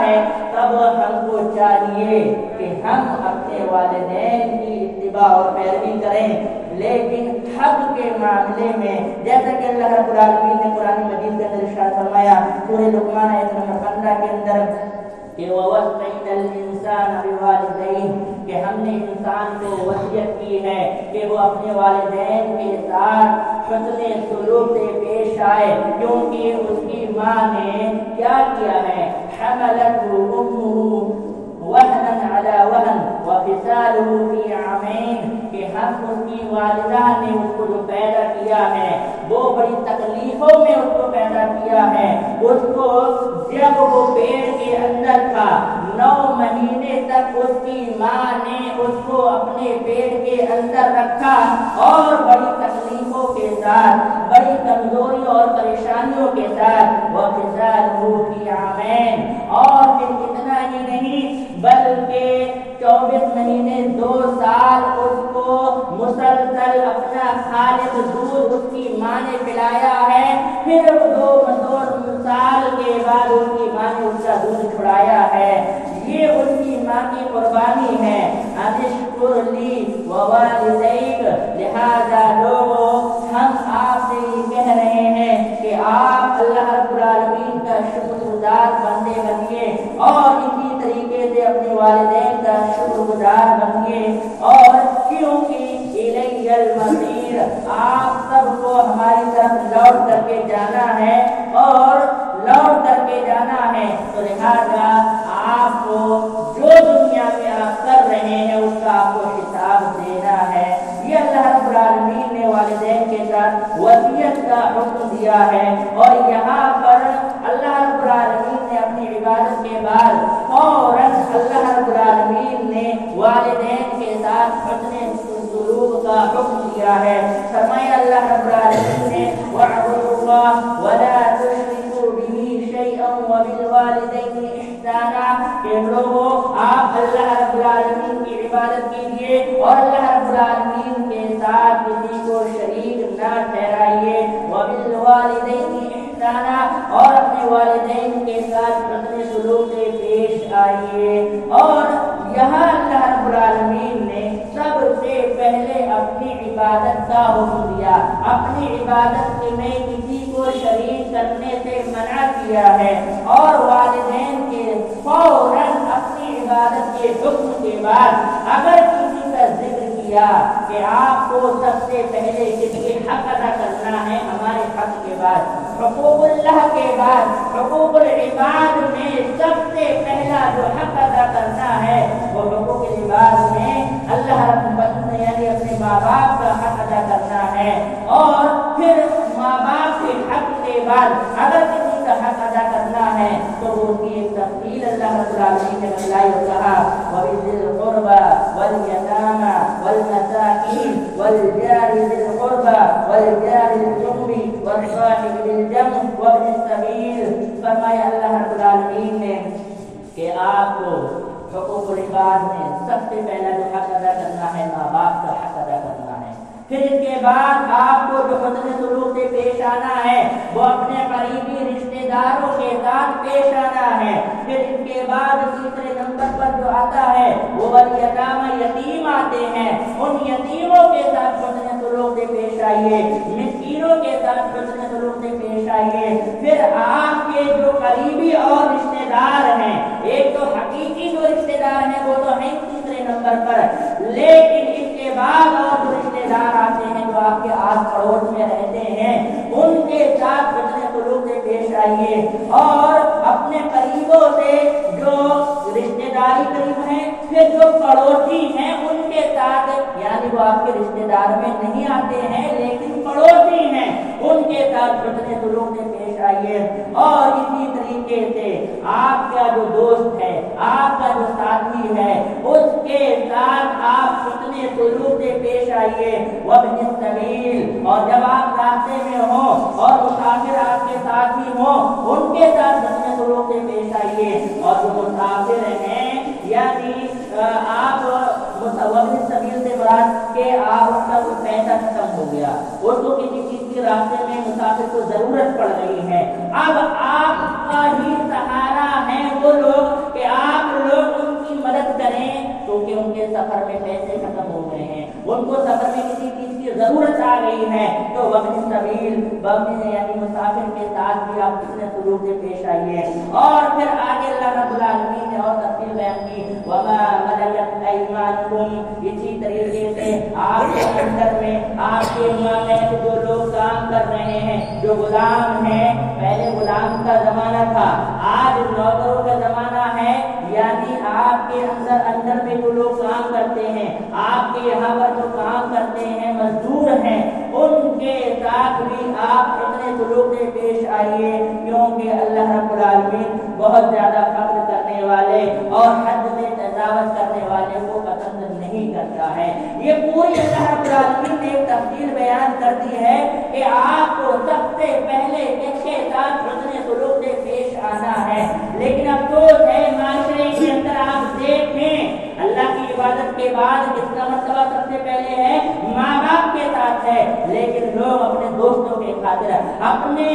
ہے تب ہم کو چاہیے کہ ہم اپنے والدین کی اتباع اور پیروی کریں۔ لیکن حق کے معاملے میں جیسا کہ اللہ رب العالمین نے قرآن مجید کے اندر ارشاد فرمایا سورہ لقمان آیت نمبر 15 کے اندر کہ وَوَصَّيْنَا الْإِنسَانَ بِوَالِدَيْهِ کہ ہم نے انسان کو وصیت کی ہے کہ وہ اپنے والدین کے ساتھ حسن سلوک سے پیش آئے، کیونکہ اس کی ماں نے کیا کیا ہے، حملته أمه وهنا على وهن وفصاله في عامين کہ ہم اس کی والدہ نے اس کو جو پیدا کیا ہے وہ بڑی تکلیفوں میں اس کو پیدا کیا ہے۔ اس کو جب وہ پیٹ کے اندر تھا 9 مہینے تک اس کی ماں نے اس کو اپنے پیٹ کے اندر رکھا اور بڑی تکلیفوں کے ساتھ، بڑی کمزوریوں اور پریشانیوں کے ساتھ وفصاله في عامين، اور پھر اتنا ہی نہیں بلکہ 24 مہینے 2 سال اس کو مسلسل اپنا خالص دودھ اس کی ماں نے پلایا ہے، پھر 2 سال کے بعد اس کی ماں نے اس کا دودھ چھڑایا ہے۔ یہ اس کی ماں کی قربانی ہے۔ انشکر لی ووالدیک، لہذا لوگوں ہم آپ سے یہ کہہ رہے ہیں کہ آپ اللہ رب العالمین کا شکر گزار بندے بنیے اور اسی طریقے سے اپنے والدین کا شکر گزار بنیے، اور کیونکہ الی المصیر، آپ سب کو ہماری طرف لوٹ کر کے جانا ہے اور لوٹ کر کے جانا ہے، تو لہذا آپ کو جو دنیا میں آپ کر رہے ہیں اس کا آپ کو حساب دینا ہے۔ یہ اللہ رب العالمین نے والدین کے ساتھ وصیت کا حکم دیا ہے، اور یہاں پر اللہ رب العالمین نے اپنی عبادت کے بعد فوراً اللہ رب العالمین نے والدین کے ساتھ حسن سلوک کا حکم دیا ہے۔ فرمایا اللہ رب العالمین نے وَاعْبُدُوا اللَّهَ وَلَا تُشْرِكُوا بِهِ شَيْئًا وَبِالْوَالِدَيْنِ إِحْسَانًا، کہ لوگوں آپ اللہ رب العالمین کی عبادت کیجیے اور اللہ رب العالمین کے ساتھ کسی کو شریک نہ ٹھہرائیے، وَبِالْوَالِدَيْنِ إِحْسَانًا، اور اپنے والدین کے ساتھ حسن سلوک سے پیش آئیے۔ اور یہاں اللہ رب العالمین نے سب سے پہلے اپنی عبادت کا حکم دیا، اپنی عبادت میں کسی کو شریک کرنے سے منع کیا ہے، اور والدین کے فوراً اپنی عبادت کے حکم کے بعد اگر کسی کا ذکر کیا کہ آپ کو سب سے پہلے کس کے حق ادا کرنا ہے، ہمارے حق کے بعد حقوق اللہ کے بعد حقوق العباد میں سب سے پہلا جو حق ادا کرنا ہے وہ حقوق العباد میں اللہ رب العالمین یعنی اپنے ماں باپ کا حق ادا کرنا ہے، اور پھر ماں باپ کے حق کے بعد اگر کسی کا حق ادا کرنا ہے تو وہ کی ایک تفصیل اللہ رب العالمین نے بتلائی اور کہا وَبِذِي الْقُرْبَى وَالْيَتَامَى وَالْمَسَاكِينِ وَالْجَارِ ذِي الْقُرْبَى وَالْجَارِ الْجُنُبِ وَالصَّاحِبِ بِالْجَنبِ وَابْنِ السَّبِيلِ، فرمایا اللہ رب العالمین نے کہ آپ کو حقوق العباد میں سب سے پہلا جو حق ادا کرنا ہے ماں باپ کا حق ادا کرنا ہے، پھر اس کے بعد آپ کو جو حسن سلوک سے پیش آنا ہے وہ اپنے قریبی رشتہ داروں کے ساتھ پیش آنا ہے، پھر اس کے بعد تیسرے نمبر پر جو آتا ہے وہ والیتامى، یتیم آتے ہیں، ان یتیموں کے ساتھ حسن سلوک سے پیش آئیے، مسکینوں کے ساتھ حسن سلوک سے پیش آئیے، پھر آپ کے جو قریبی اور رشتہ دار ہیں، ایک تو حقیقی جو رشتہ دار ہیں وہ تو ہیں تیسرے نمبر پر، لیکن اس کے بعد اور جو رشتہ دار آتے ہیں جو آپ کے آس پڑوس میں رہتے ہیں ان کے ساتھ حسن سلوک سے پیش آئیے، اور اپنے قریبوں سے جو رشتہ داری قریب ہیں پھر جو پڑوسی ہیں ان کے ساتھ، یعنی وہ آپ کے رشتہ دار میں نہیں آتے ہیں لیکن پڑوسی ہیں، ان کے ساتھ حسن سلوک سے پیش آئیے، اور اسی طریقے سے آپ کا جو دوست ہے، آپ کا جو ساتھی ہے اس کے ساتھ آپ حسن سلوک سے پیش آئیے، وابن السبیل، اور جب آپ راستے میں ہوں اور مسافر آپ کے ساتھ ہی ہوں ان کے ساتھ حسن سلوک سے پیش آئیے، اور جو مسافر ہیں یعنی آپ وابن السبیل سے مراد کہ آپ کا کوئی پیسہ ختم ہو گیا، اس کو کسی چیز کے راستے میں مسافر کو ضرورت پڑ رہی ہے، اب آپ کا ہی سہارا ہے وہ لوگ ان کو سفر میں کسی چیز کی ضرورت آ گئی ہے تو وقت سبیل یعنی مسافر کے ساتھ بھی آپ کتنے سلوک سے پیش آئیے. اور پھر آگے اللہ رب العالمین نے اور تفصیل بیان کی وما ملکت ایمانکم. اسی طریقے سے آپ کے اندر میں آپ کے مابین جو لوگ کام کر رہے ہیں جو غلام ہیں, پہلے غلام کا زمانہ تھا, آج نوکروں کا زمانہ ہے. یعنی آپ کے اندر میں جو لوگ کام کرتے ہیں, آپ کے یہاں پر جو کام کرتے ہیں, مزدور ہیں, ان کے ساتھ بھی آپ اتنے سلوک سے پیش آئیے کیونکہ اللہ رب العالمین بہت زیادہ فخر کرنے والے اور حد سے تجاوز کرنے والے کو پسند نہیں کرتا ہے. یہ پوری اللہ رب العالمین نے ایک تفصیل بیان کر دی ہے کہ آپ کو سب سے پہلے اس کے ساتھ اتنے سلوک سے پیش آنا ہے. لیکن افسوس ہے معاشرے کے اندر آپ دیکھیں اللہ کی عبادت کے بعد کس کا مرتبہ سب سے پہلے ہے, ماں باپ کے ساتھ ہے. لیکن لوگ اپنے دوستوں کے خاطر, اپنے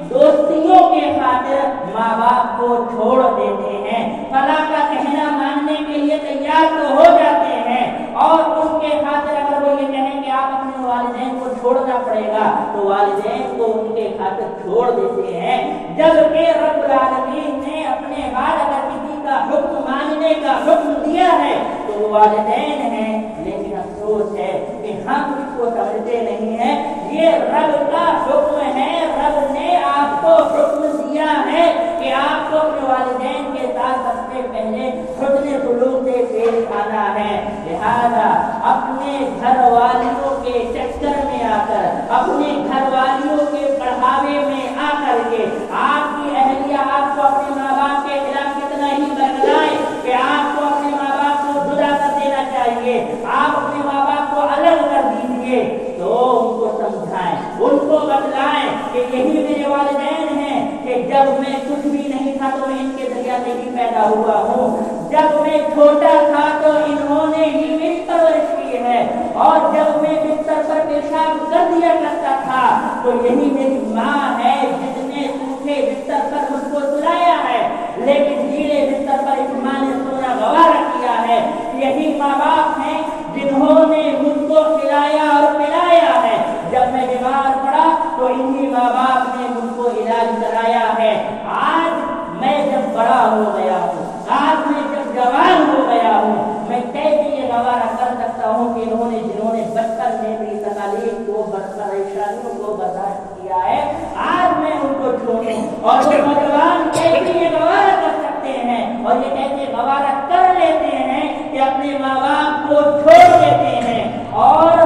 دوستیوں کے خاطر ماں باپ کو چھوڑ دیتے ہیں. فلاں کا کہنا ماننے کے لیے تیار تو ہو جاتے ہیں اور ان کے خاطر اگر وہ یہ کہیں کہ آپ اپنے والدین کو چھوڑنا پڑے گا تو والدین کو ان کے خاطر چھوڑ دیتے ہیں. جبکہ رب العالمین نے اپنے بعد اگر کسی کا حکم ماننے کا حکم دیا ہے تو وہ والدین ہیں. لیکن افسوس ہے کہ ہم اس کو سمجھتے نہیں ہیں. یہ رب کا حکم ہے, رب نے آپ کو حکم دیا ہے کہ آپ کو اپنے والدین کے ساتھ سب سے پہلے حسن سلوک سے پیش آنا ہے. لہذا اپنے گھر والیوں کے چکر میں آ کر, اپنے گھر والیوں کے پڑھاوے میں آ کر کے آپ کی اہلیہ آپ کو اپنے ماں باپ کے خلاف کتنا ہی برگلائے کہ آپ کو اپنے ماں باپ کو جدا کر دینا چاہیے, آپ اپنے ماں باپ کو الگ کر دیجیے, تو ان کو سمجھائیں, ان کو بتلائیں کہ یہی میرے والدین ہیں کہ جب میں کچھ بھی نہیں تھا تو میں ان کے ذریعہ سے ہی پیدا ہوا ہوں, جب میں چھوٹا تھا تو انہوں نے ہی میری پرورش کی ہے, اور جب میں بستر پر پیشاب کر دیا کرتا تھا تو یہی میری ماں ہے جس نے سوکھے بستر پر مجھ کو سلایا ہے, لیکن گیلے بستر پر اس ماں نے سونا گوارا کیا ہے. یہی ماں باپ ہیں جنہوں نے مجھ کو کھلایا اور پلایا ہے. جب میں بیمار پڑا تو انہی ماں باپ نے مجھ کو علاج کرایا ہے. آج میں جب بڑا ہو گیا ہوں, آج میں جب جوان ہو گیا ہوں, میں کیسے یہ گوارا کر سکتا ہوں کہ جنہوں نے بچپن میں میری تکالیف کو, پریشانیوں کو برداشت کیا ہے, آج میں ان کو چھوڑوں. اور وہ نوجوان کیسے یہ گوارا کر سکتے ہیں اور یہ کیسے گوارا کر لیتے ہیں کہ اپنے ماں باپ کو چھوڑ دیتے ہیں اور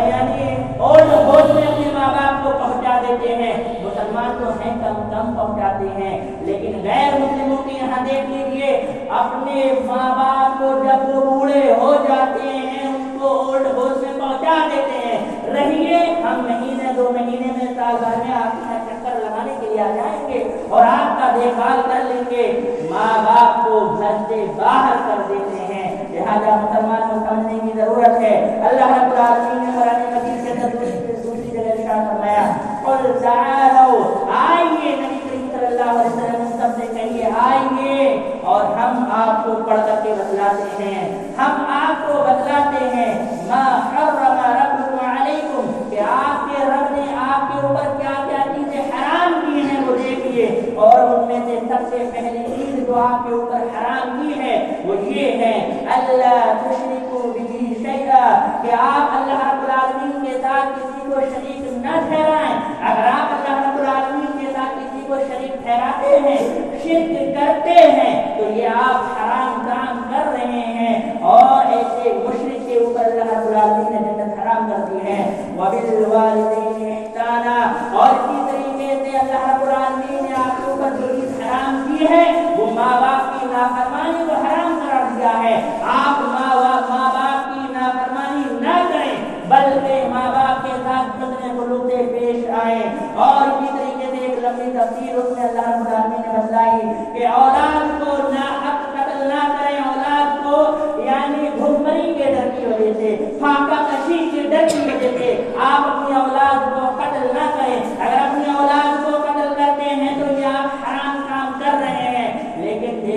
یعنی اولڈ ہوم میں اپنے ماں باپ کو پہنچا دیتے ہیں. مسلمان تو ہیں کم پہنچاتے ہیں, لیکن غیر مسلموں کے یہاں دیکھ لیجیے اپنے ماں باپ کو جب وہ بوڑھے ہو جاتے ہیں ان کو اولڈ ہوم میں پہنچا دیتے ہیں. رہیے ہم مہینے 2 مہینے میں سال بھر میں آپ کا چکر لگانے کے لیے آ جائیں گے اور آپ کا دیکھ بھال کر لیں گے. ماں باپ کو گھر سے باہر کر دیتے ہیں. لہذا مسلمان کو سمجھنے کی ضرورت ہے. اللہ رب العالمین نے قرآن مجید کے اندر دوسری جگہ ارشاد فرمایا قل تعالوا, آئیے نبی کریم صلی اللہ علیہ وسلم سب سے کہیے آئیے اور ہم آپ کو پڑھ کر کے بتلاتے ہیں, ہم آپ کو بتلاتے ہیں ما حرم ربکم علیکم, کہ آپ کے رب نے آپ کے اوپر کیا کیا چیزیں حرام کی ہیں وہ دیکھیے. اور ان میں سے سب سے پہلی چیز جو آپ کے اوپر حرام کی ہے وہ یہ ہے اللہ تشرکوا بہ شیئا, کہ آپ اللہ رب العالمین کے ساتھ کسی کو شریک نہ ٹھہرائیں. اگر آپ اللہ رب العالمین کے ساتھ کسی کو شریک ٹھہراتے ہیں, شرک کرتے ہیں, تو یہ آپ حرام کام کر رہے ہیں اور ایسے مشرک کے اوپر اللہ رب العالمین نے جنت حرام کر دی ہے. وبالوالدین احسانا, اور اسی طریقے سے اللہ رب العالمین نے آپ کے اوپر جو چیز حرام کی ہے وہ ماں باپ کی نافرمانی کو حرام قرار دیا ہے. آپ ماں باپ کی نافرمانی نہ کریں بلکہ ماں باپ کے ساتھ حسن سلوک سے پیش آئیں. اور اسی طریقے سے ایک لمبی تفسیر اس میں اللہ رب العالمین نے بتلائی کہ اولاد کو ناحق قتل نہ کریں, اولاد کو یعنی بھوکمری کے ڈر کی وجہ سے, فاقہ کشی کے ڈر کی وجہ سے آپ اپنی اولاد کو قتل نہ کریں. اگر اپنی اولاد کو قتل کرتے ہیں تو یہ آپ حرام کام کر رہے ہیں. لیکن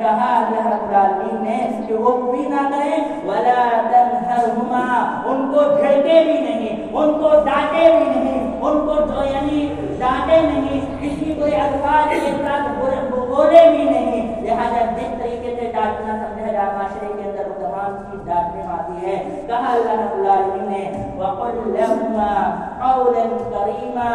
کہا اللہ رب العالمین نے کہ وہ بھی نہ کریں ولا تنہرہما، ان کو جھڑکے بھی نہیں، ان کو ڈانٹے بھی نہیں، ان کو یعنی ڈانٹے نہیں، کسی کوئی الفاظ کے ساتھ بولے بھی نہیں. لہذا جس طریقے سے ڈانٹنا سمجھا جائے معاشرے کے اندر وہ تمام چیز ڈانٹنے میں آتی ہے. کہا اللہ رب العالمین نے وَقُلْ لَهُمَا قَوْلًا كَرِيمًا،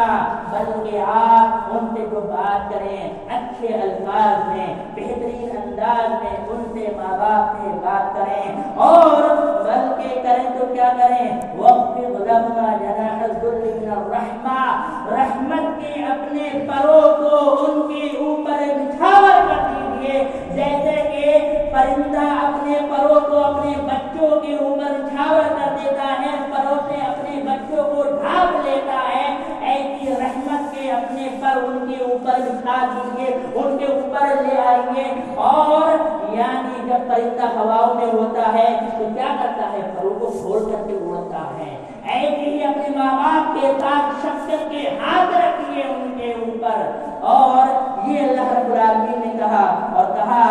بلکہ آپ ان سے جو بات کریں اچھے الفاظ میں، بہترین انداز میں ان سے ماں باپ سے بات کریں، اور بلکہ کریں تو کیا کریں وَخْفِضْ لَهُمَا جَنَاحَ الذُّلِّ مِنَ الرَّحْمَةِ، رحمت کے اپنے پروں کو ان کے اوپر نچھاور کر دیجیے، جیسے کہ پرندہ اپنے پروں کو اپنے بچوں کے اوپر نچھاور کر دیتا ہے، پروں سے اپنے بچوں کو ڈھانپ لیتا ہے، ایسی رحمت کے اپنے پر ان کے اوپر بچھا دیجیے، ان کے اوپر لے آئیے. اور یعنی جب پرندہ ہواؤں میں ہوتا ہے تو کیا کرتا ہے پروں کو کھول کر کے اڑتا ہے، ایسے ہی اپنے ماں باپ کے ساتھ شفقت کے ہاتھ رکھیے ان کے اوپر. اور یہ اللہ رب العالمین نے کہا، اور کہا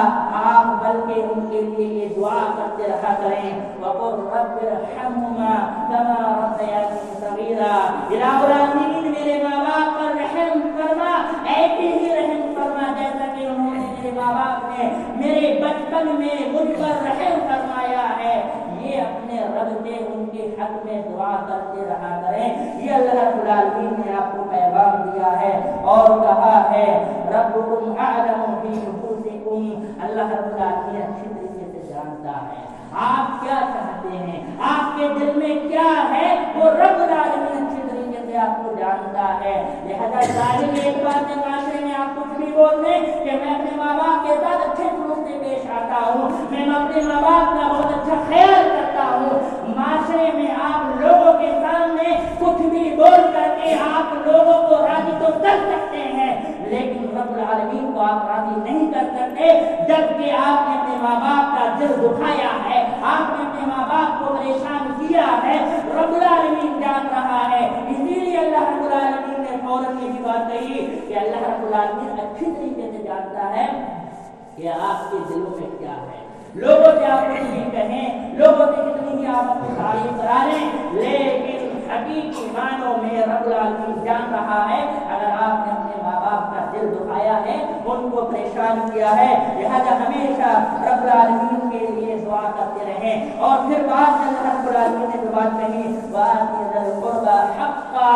آپ بلکہ ان کے لیے یہ دعا کرتے رہا کریں وَقُلْ رَبِّ ارْحَمْهُمَا كَمَا رَبَّيَانِي صَغِيرًا، الہ العالمین میرے ماں باپ پر رحم فرما، ایسے ہی رحم فرما جیسا کہ انہوں نے میرے ماں باپ نے میرے بچپن میں مجھ پر رحم فرمایا ہے. یہ اپنے رب سے ان کے حق میں دعا کرتے رہا کریں. یہ اللہ رب العالمین نے آپ کو پیغام دیا ہے اور کہا ہے ربکم اعلم بی نفوسکم، اللہ رب العالمین اچھی طریقے سے جانتا ہے آپ کیا چاہتے ہیں، آپ کے دل میں کیا ہے، وہ رب العالمین اچھی طریقے سے آپ کو جانتا ہے. لہذا ظاہر ایک بات ہے معاشرے میں آپ کچھ بھی بول دیں کہ میں اپنے ماں باپ کے ساتھ اچھے سلوک سے پیش آتا ہوں، میں اپنے ماں باپ کا بہت اچھا خیال کرتا ہوں، معاشرے میں آپ لوگوں کے سامنے کچھ بھی بول کر کے آپ لوگوں کو راضی تو کر سکتے ہیں، لیکن رب العالمین کو آپ راضی نہیں کر سکتے جبکہ آپ نے اپنے ماں باپ کا دل دکھایا ہے، آپ نے اپنے ماں باپ کو پریشان کیا ہے، رب العالمین جان رہا ہے. اسی لیے اللہ رب العالمین نے فوراً یہ بھی بات کہی کہ اللہ رب العالمین اچھی طریقے سے جانتا ہے کہ آپ کے دلوں میں کیا ہے. لوگوں سے آپ کچھ بھی کہیں، لوگوں سے کتنی بھی آپ اپنی تعریف کرا لیں، لیکن حقیقی معنوں میں رب العالمین جان رہا ہے اگر آپ نے اپنے ماں باپ کا دل دکھایا ہے، ان کو پریشان کیا ہے. لہذا ہمیشہ رب العالمین کے لیے دعا کرتے رہیں. اور پھر بعد میں اللہ رب العالمین نے جو بات کہی وَآتِ ذَا الْقُرْبَىٰ حَقًّا،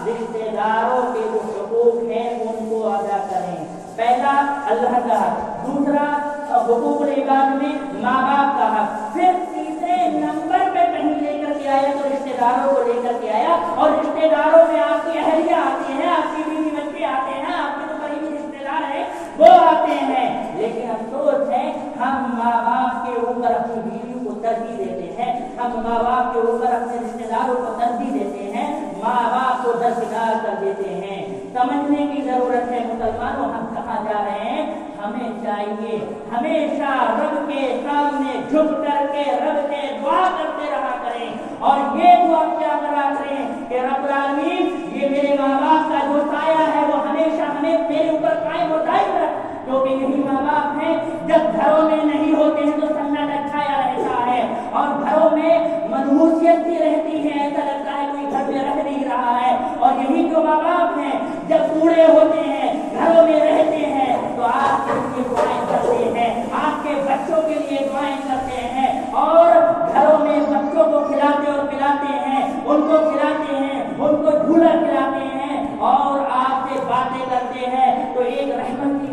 رشتے داروں کے جو حقوق ہیں ان کو ادا کریں. پہلا اللہ کا حق، دوسرا حقوق العباد میں ماں باپ کا حق، پھر تیسرے نمبر پہ کہیں لے کر کے آیا تو رشتے داروں کو لے کر کے آیا. اور رشتے داروں میں آپ کی اہلیہ آتی ہیں، آپ کی بیوی بچے آتے ہیں، آپ کے جو قریبی رشتے دار ہیں وہ آتے ہیں. لیکن افسوس ہے ہم ماں باپ کے اوپر اپنی بیوی کو ترجیح دیتے ہیں، ہم ماں باپ کے اوپر اپنے رشتے داروں کو ترجیح دیتے ہیں، ماں باپ کو درکدار کر دیتے ہیں. سمجھنے کی ضرورت ہے مسلمانوں ہم کہاں جا رہے ہیں. ہمیں چاہیے ہمیشہ رب کے سامنے جھک کر کے رب سے دعا کرتے رہا کریں، اور یہ دعا کیا کرا کریں کہ رب العالمین یہ میرے ماں باپ کا جو سایہ ہے وہ ہمیشہ ہمیں میرے اوپر قائم و دائم رکھ، کیونکہ یہی ماں باپ ہیں جب گھروں میں نہیں ہوتے ہیں تو سناٹا چھایا رہتا ہے اور گھروں میں منحوسیت سی رہتی ہے، ایسا لگتا ہے کوئی گھر میں رہ نہیں رہا ہے. اور یہی جو ماں باپ ہیں جب بوڑھے ہوتے ہیں گھروں میں رہتے ہیں تو آپ کے لیے دعائیں کرتے ہیں، آپ کے بچوں کے لیے دعائیں کرتے ہیں، اور گھروں میں بچوں کو کھلاتے اور پلاتے ہیں، ان کو کھلاتے ہیں، ان کو جھولا کھلاتے ہیں اور آپ سے باتیں کرتے ہیں. تو ایک رحمت کی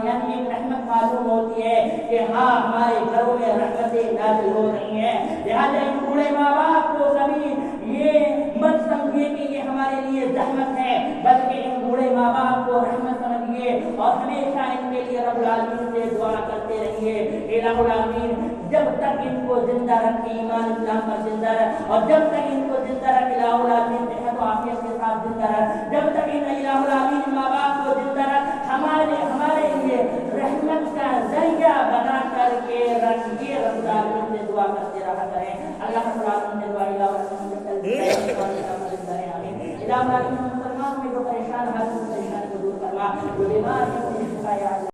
یعنی ایک رحمت معلوم ہوتی ہے کہ ہاں ہمارے گھروں میں رحمتیں نازل ہو رہی ہیں. لہٰذا ان بوڑھے ماں باپ کو کبھی یہ مت سمجھیے کہ یہ ہمارے لیے زحمت ہے، بلکہ ان بوڑھے ماں باپ کو رحمت سمجھیے اور ہمیشہ ان کے لیے رب العالمین سے دعا کرتے رہیے. الہ العالمین جب تک ان کو زندہ رکھے، ایمان اسلام پر زندہ رکھ، اور جب تک ان کو زندہ رکھ الہ العالمین صحت و عافیت کے ساتھ زندہ رکھ، جب تک ان الہ العالمین ماں باپ کو زندہ رکھ، ہمارے لیے رحمت کا ذریعہ بنا کر کے رکھیے. رب العالمین سے دعا کرتے رہا کریں. اللہ رب العالمین سے دعا الہ العالمین مسلمان میں جو پریشان حال پریشانی کو دور کروا، جو بیمار ہے